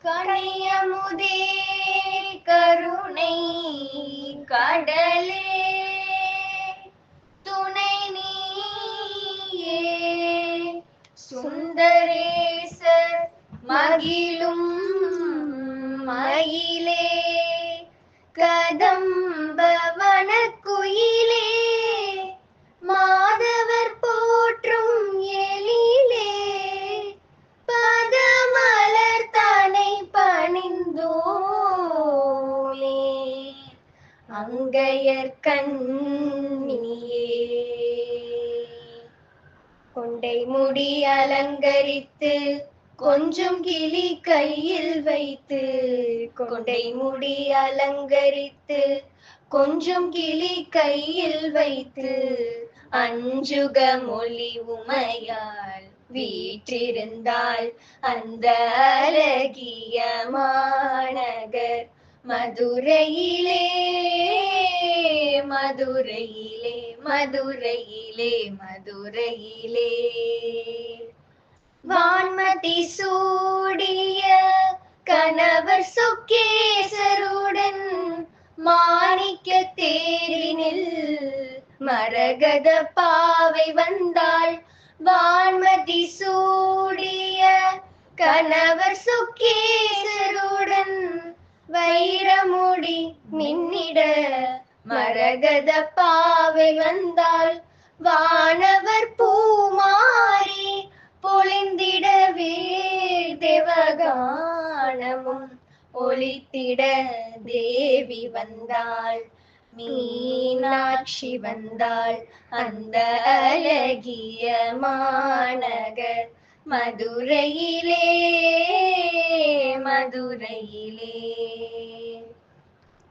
கனியமுதே கருணை கடலே துணை நீயே சுந்தரேசர் மகிழும் மயிலே கதம்பவன குயிலே மாதவர் போற்றும் எழிலே பதமலர் தனை பணிந்தோமே அங்கையர் கண்ணியே கொண்டை முடி அலங்கரித்து கொஞ்சம் கிளி கையில் வைத்து கொண்டை முடி அலங்கரித்து கொஞ்சம் கிளி கையில் வைத்து அஞ்சுக மொழி உமையால் வீற்றிருந்தாள் அந்த அழகிய மாநகர் மதுரையிலே மதுரையிலே மதுரையிலே மதுரையிலே வான்மதி சூடிய கணவர் சொக்கேசருடன் மாணிக்க தேரினில் மரகத பாவை வந்தாள் வான்மதி சூடிய கணவர் சொக்கேசருடன் வைரமுடி மின்னிட மரகத பாவை வந்தாள் வானவர் பூமாரி பொழிந்திடவே தேவகானமும் ஒலித்திட தேவி வந்தாள் மீனாட்சி வந்தாள் அந்த அழகிய மாநகர் மதுரையிலே மதுரையிலே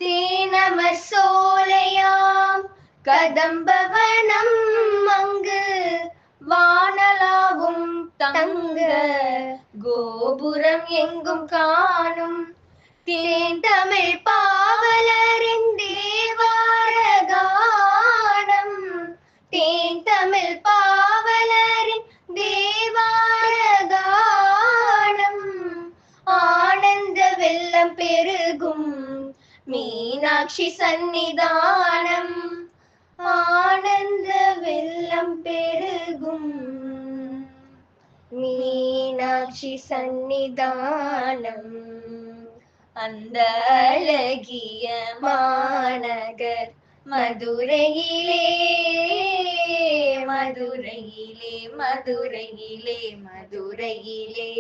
தேனமர் சோலையாம் கதம்பவனம் அங்கு வானலாவும் தங்க கோபுரம் எங்கும் காணும் தேன் தமிழ் பாவலரின் தேவாரகானம் தேன் தமிழ் பாவலரின் தேவாரகானம் ஆனந்த வெள்ளம் பெருகும் மீனாட்சி சந்நிதானம் ஆனந்த வெள்ளம் பெருகும் மீனாட்சி சந்நிதானம் அந்த அழகிய மாநகர் மதுரையிலே மதுரையிலே மதுரையிலே மதுரையிலே